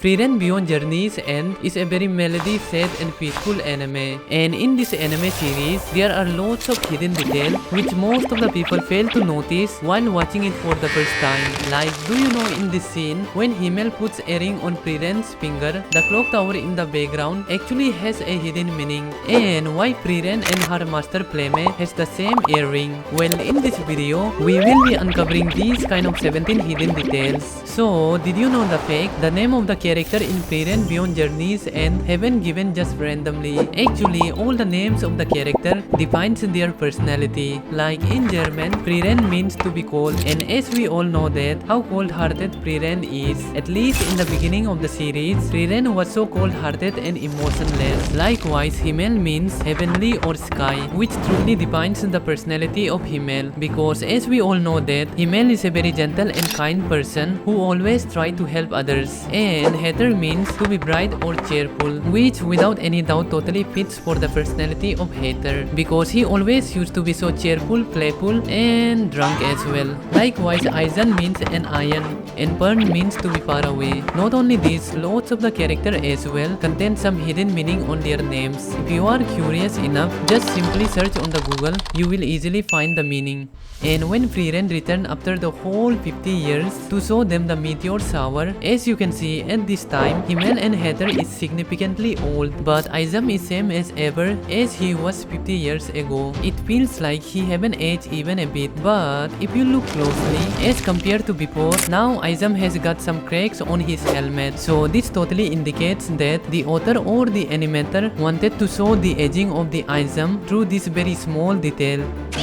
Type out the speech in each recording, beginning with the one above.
Frieren Beyond Journey's End is a very melody, sad and peaceful anime. And in this anime series, there are lots of hidden details which most of the people fail to notice while watching it for the first time. Like, do you know in this scene, when Himmel puts a ring on Frieren's finger, the clock tower in the background actually has a hidden meaning. And why Frieren and her master playmate has the same earring? Well, in this video, we will be uncovering these kind of 17 hidden details. So, did you know the fact the name of the character in Frieren Beyond Journey's End haven't given just randomly? Actually, all the names of the character defines their personality. Like in German, Frieren means to be cold, and as we all know that how cold-hearted Frieren is. At least in the beginning of the series, Frieren was so cold-hearted and emotionless. Likewise, Himmel means heavenly or sky, which truly defines the personality of Himmel, because as we all know that Himmel is a very gentle and kind person who always try to help others. And Heather means to be bright or cheerful, which without any doubt totally fits for the personality of Heather, because he always used to be so cheerful, playful and drunk as well. Likewise, Eisen means an iron, and Pern means to be far away. Not only this, lots of the character as well contain some hidden meaning on their names. If you are curious enough, just simply search on the Google, you will easily find the meaning. And when Frieren returned after the whole 50 years to show them the meteor shower, as you can see at this time, Himmel and Heather is significantly old, but Eisen is same as ever as he was 50 years ago. It feels like he haven't aged even a bit, but if you look closely, as compared to before, now Eisen has got some cracks on his helmet. So this totally indicates that the author or the animator wanted to show the aging of the Eisen through this very small detail.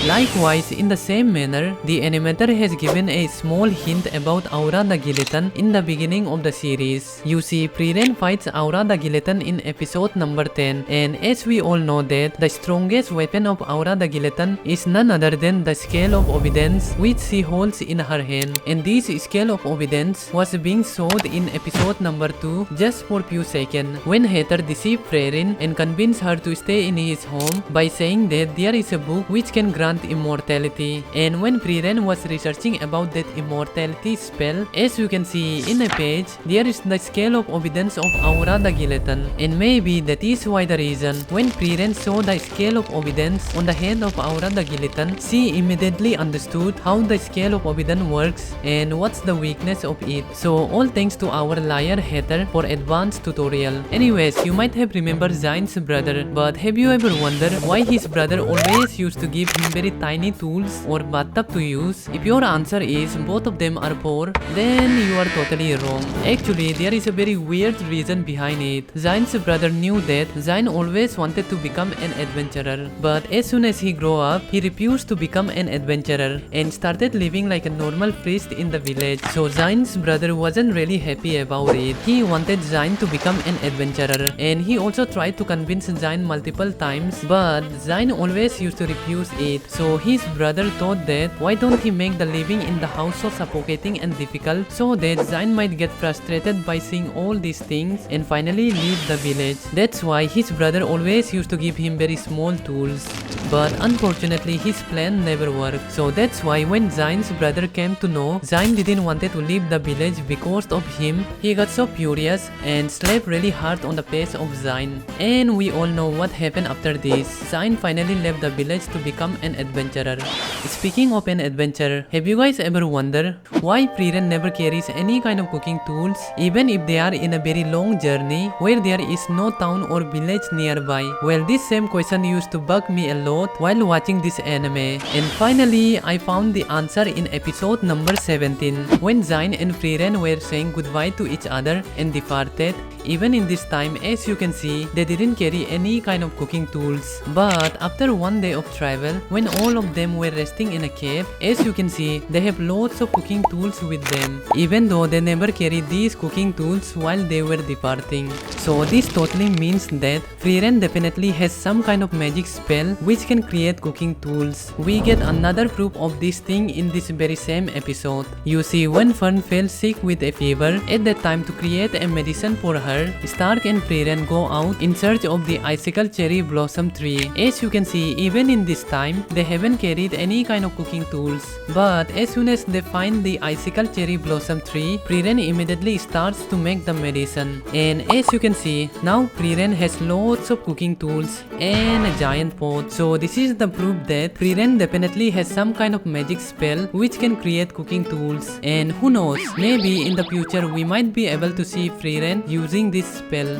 Likewise, in the same manner, the animator has given a small hint about Aura the Gelatin in the beginning of the series. You see, Frieren fights Aura the Gelatin in episode number 10, and as we all know that the strongest weapon of Aura the Gelatin is none other than the Scale of Evidence which she holds in her hand. And this Scale of Evidence was being showed in episode number 2 just for few seconds, when Heather deceived Frieren and convinced her to stay in his home by saying that there is a book which can grant immortality. And when Frieren was researching about that immortality spell, as you can see in a page, there is the Scale of Evidence of Aura the Gelatin. And maybe that is why the reason when Frieren saw the Scale of Evidence on the hand of Aura the Gelatin, she immediately understood how the Scale of Evidence works and what's the weakness of it. So all thanks to our liar Heather for advanced tutorial. Anyways, you might have remembered Zayn's brother, but have you ever wondered why his brother always used to give him very tiny tools or bathtub to use? If your answer is both of them are poor, then you are totally wrong. Actually, there is a very weird reason behind it. Zayn's brother knew that Zayn always wanted to become an adventurer, but as soon as he grew up, he refused to become an adventurer and started living like a normal priest in the village. So Zayn's brother wasn't really happy about it. He wanted Zayn to become an adventurer, and he also tried to convince Zayn multiple times, but Zayn always used to refuse it. So his brother thought that why don't he make the living in the house so suffocating and difficult, so that Zayn might get frustrated by seeing all these things and finally leave the village. That's why his brother always used to give him very small tools. But unfortunately, his plan never worked. So that's why when Zayn's brother came to know Zayn didn't want to leave the village because of him, he got so furious and slapped really hard on the face of Zayn. And we all know what happened after this. Zayn finally left the village to become an adventurer. Speaking of an adventurer, have you guys ever wondered why Frieren never carries any kind of cooking tools, even if they are in a very long journey where there is no town or village nearby? Well, this same question used to bug me a lot while watching this anime. And finally, I found the answer in episode number 17, when Zayn and Frieren were saying goodbye to each other and departed. Even in this time, as you can see, they didn't carry any kind of cooking tools. But after one day of travel, when all of them were resting in a cave, as you can see, they have lots of cooking tools with them, even though they never carried these cooking tools while they were departing. So this totally means that Frieren definitely has some kind of magic spell which can create cooking tools. We get another proof of this thing in this very same episode. You see, when Fern fell sick with a fever, at that time to create a medicine for her, her, Stark and Frieren go out in search of the icicle cherry blossom tree. As you can see, even in this time, they haven't carried any kind of cooking tools. But as soon as they find the icicle cherry blossom tree, Frieren immediately starts to make the medicine. And as you can see, now Frieren has lots of cooking tools and a giant pot. So this is the proof that Frieren definitely has some kind of magic spell which can create cooking tools. And who knows, maybe in the future we might be able to see Frieren using this spell.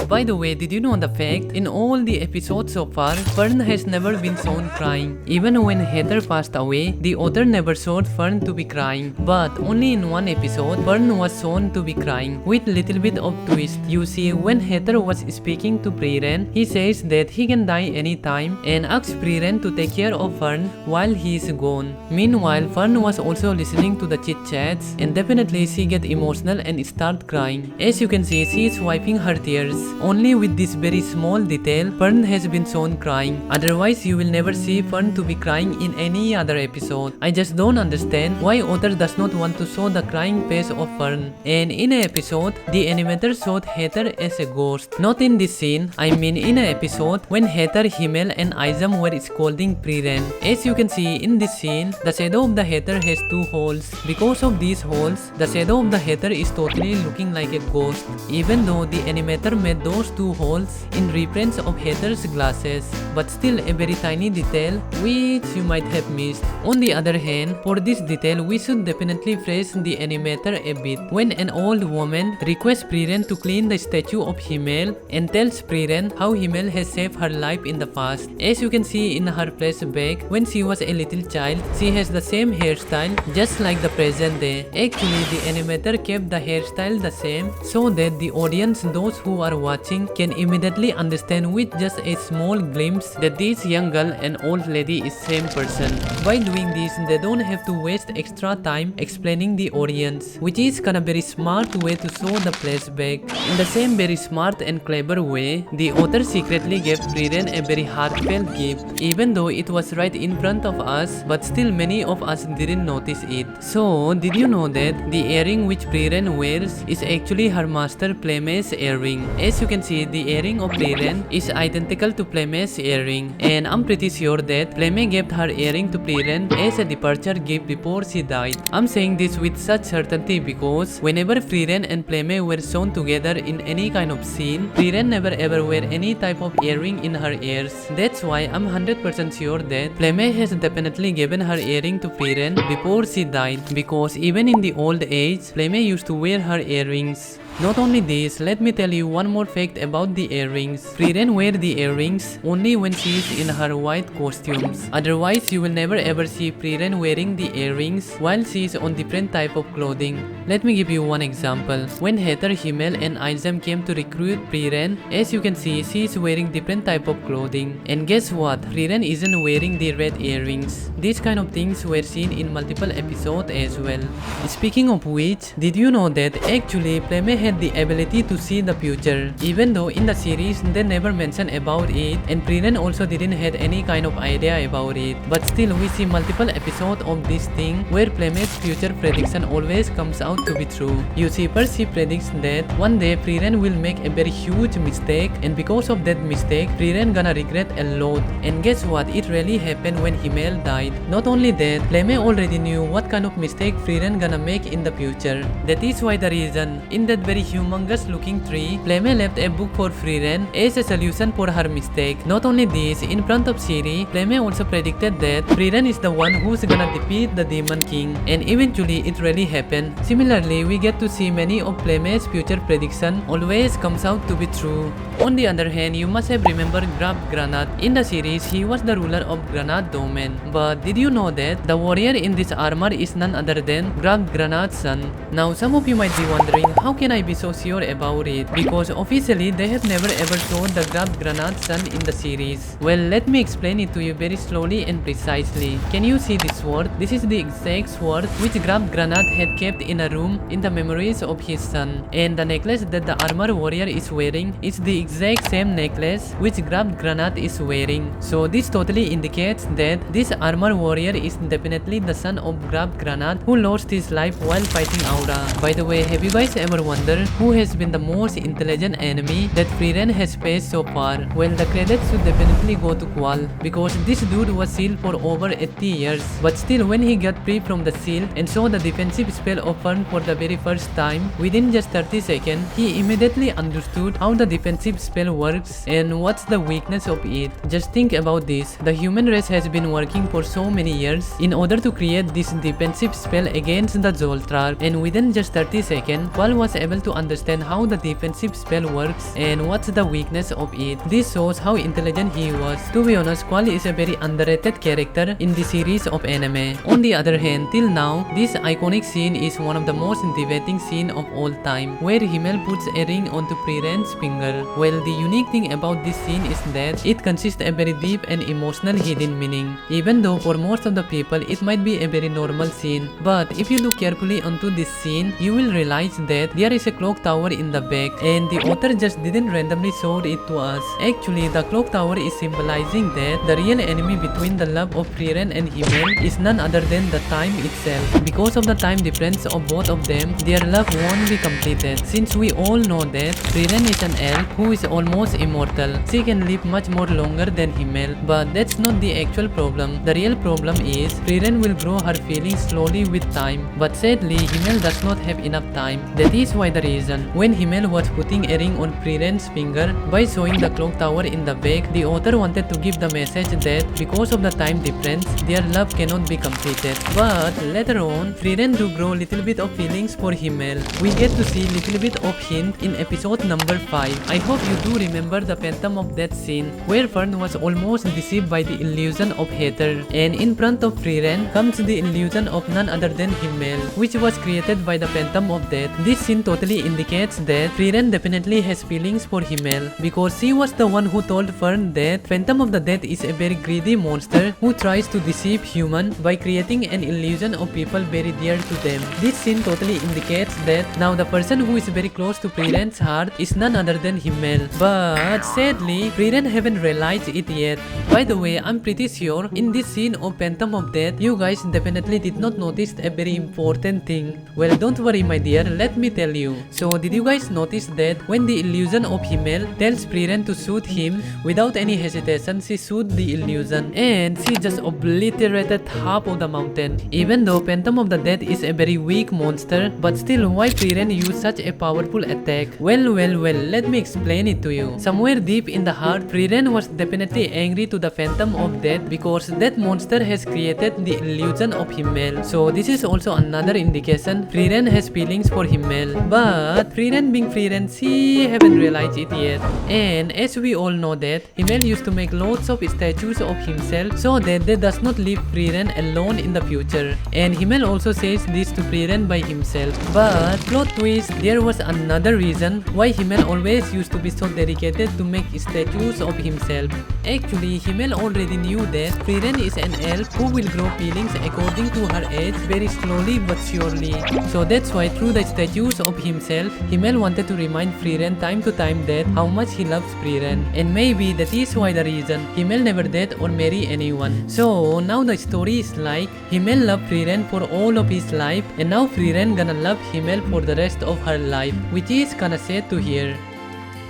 By the way, did you know the fact, in all the episodes so far, Fern has never been shown crying. Even when Heather passed away, the author never showed Fern to be crying. But only in one episode, Fern was shown to be crying, with little bit of twist. You see, when Heather was speaking to Frieren, he says that he can die anytime and asks Frieren to take care of Fern while he is gone. Meanwhile, Fern was also listening to the chit-chats, and definitely she gets emotional and start crying. As you can see, she is wiping her tears. Only with this very small detail, Fern has been shown crying. Otherwise, you will never see Fern to be crying in any other episode. I just don't understand why author does not want to show the crying face of Fern. And in an episode, the animator showed Heather as a ghost. Not in this scene, I mean in an episode when Heather, Himmel and Izam were scolding Frieren. As you can see in this scene, the shadow of the Heather has two holes. Because of these holes, the shadow of the Heather is totally looking like a ghost, even though the animator made those two holes in reference of Heather's glasses, but still a very tiny detail which you might have missed. On the other hand, for this detail we should definitely praise the animator a bit. When an old woman requests Frieren to clean the statue of Himmel and tells Frieren how Himmel has saved her life in the past. As you can see in her flashback, when she was a little child, she has the same hairstyle just like the present day. Actually, the animator kept the hairstyle the same so that the audience, those who are watching, can immediately understand with just a small glimpse that this young girl and old lady is same person. By doing this, they don't have to waste extra time explaining the audience, which is kinda very smart way to show the flashback. In the same very smart and clever way, the author secretly gave Frieren a very heartfelt gift, even though it was right in front of us, but still many of us didn't notice it. So, did you know that the earring which Frieren wears is actually her master Playmay's earring? As you can see, the earring of Frieren is identical to Playmay's earring, and I'm pretty sure that Playmay gave her earring to Frieren as a departure gift before she died. I'm saying this with such certainty because whenever Frieren and Playmay were shown together in any kind of scene, Frieren never ever wear any type of earring in her ears. That's why I'm 100% sure that Playmay has definitely given her earring to Frieren before she died, because even in the old age, Playmay used to wear her earrings. Not only this, let me tell you one more fact about the earrings. Frieren wear the earrings only when she is in her white costumes. Otherwise, you will never ever see Frieren wearing the earrings while she is on different type of clothing. Let me give you one example. When Heather, Himmel and Izam came to recruit Frieren, as you can see, she is wearing different type of clothing. And guess what? Frieren isn't wearing the red earrings. These kind of things were seen in multiple episodes as well. Speaking of which, did you know that actually Playmay had the ability to see the future, even though in the series they never mention about it, and Frieren also didn't have any kind of idea about it. But still, we see multiple episodes of this thing where Playmay's future prediction always comes out to be true. You see, first she predicts that one day Frieren will make a very huge mistake, and because of that mistake, Frieren gonna regret a lot. And guess what? It really happened when Himmel died. Not only that, Playmay already knew what kind of mistake Frieren gonna make in the future. That is why the reason in that very humongous looking tree, Playmay left a book for Frieren as a solution for her mistake. Not only this, in front of Siri, Playmay also predicted that Frieren is the one who's gonna defeat the Demon King, and eventually it really happened. Similarly, we get to see many of Playmay's future prediction always comes out to be true. On the other hand, you must have remembered Grab Granat. In the series, he was the ruler of Granat domain. But did you know that the warrior in this armor is none other than Grab Granat's son? Now some of you might be wondering, how can I be so sure about it? Because officially they have never ever shown the Grab Granat's son in the series. Well, let me explain it to you very slowly and precisely. Can you see this sword? This is the exact sword which Grab Granat had kept in a room in the memories of his son. And the necklace that the armor warrior is wearing is the exact same necklace which Grab Granat is wearing. So this totally indicates that this armor warrior is definitely the son of Grab Granat who lost his life while fighting Aura. By the way, have you guys ever wondered brother, who has been the most intelligent enemy that Frieren has faced so far. Well, the credits should definitely go to Qual, because this dude was sealed for over 80 years. But still, when he got free from the seal and saw the defensive spell of Fern for the very first time, within just 30 seconds, he immediately understood how the defensive spell works and what's the weakness of it. Just think about this. The human race has been working for so many years in order to create this defensive spell against the Zoltrar, and within just 30 seconds, Qual was able to understand how the defensive spell works and what's the weakness of it. This shows how intelligent he was. To be honest, Qual is a very underrated character in the series of anime. On the other hand, till now, this iconic scene is one of the most devastating scenes of all time, where Himmel puts a ring onto Frieren's finger. Well, the unique thing about this scene is that it consists of a very deep and emotional hidden meaning, even though for most of the people it might be a very normal scene. But if you look carefully onto this scene, you will realize that there is a clock tower in the back, and the author just didn't randomly show it to us. Actually, the clock tower is symbolizing that the real enemy between the love of Frieren and Himmel is none other than the time itself. Because of the time difference of both of them, their love won't be completed. Since we all know that Frieren is an elf who is almost immortal, she can live much more longer than Himmel. But that's not the actual problem. The real problem is Frieren will grow her feelings slowly with time. But sadly, Himmel does not have enough time. That is why the reason when Himmel was putting a ring on Frieren's finger by showing the clock tower in the back, the author wanted to give the message that because of the time difference, their love cannot be completed. But later on, Frieren do grow little bit of feelings for Himmel. We get to see little bit of hint in episode number 5. I hope you do remember the phantom of that scene where Fern was almost deceived by the illusion of Hater, and in front of Frieren comes the illusion of none other than Himmel, which was created by the phantom of death. This scene totally indicates that Frieren definitely has feelings for Himmel, because she was the one who told Fern that Phantom of the Death is a very greedy monster who tries to deceive humans by creating an illusion of people very dear to them. This scene totally indicates that now the person who is very close to Frieren's heart is none other than Himmel. But sadly, Frieren haven't realized it yet. By the way, I'm pretty sure in this scene of Phantom of Death, you guys definitely did not notice a very important thing. Well, don't worry my dear, let me tell you. So did you guys notice that when the illusion of Himmel tells Frieren to shoot him, without any hesitation she shoot the illusion and she just obliterated half of the mountain. Even though Phantom of the Death is a very weak monster, but still why Frieren used such a powerful attack? Well, let me explain it to you. Somewhere deep in the heart, Frieren was definitely angry to the Phantom of Death because that monster has created the illusion of Himmel. So this is also another indication Frieren has feelings for Himmel. But Frieren being Frieren, she haven't realized it yet. And as we all know that Himmel used to make lots of statues of himself so that they does not leave Frieren alone in the future. And Himmel also says this to Frieren by himself. But plot twist, there was another reason why Himmel always used to be so dedicated to make statues of himself. Actually, Himmel already knew that Frieren is an elf who will grow feelings according to her age very slowly but surely. So that's why through the statues of himself, Himmel wanted to remind Frieren time to time that how much he loves Frieren. And maybe that is why the reason Himmel never date or marry anyone. So now the story is like Himmel loved Frieren for all of his life, and now Frieren gonna love Himmel for the rest of her life, which is kinda sad to hear.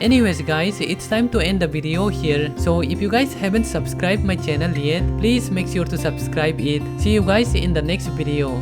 Anyways guys, it's time to end the video here. So if you guys haven't subscribed my channel yet, please make sure to subscribe it. See you guys in the next video.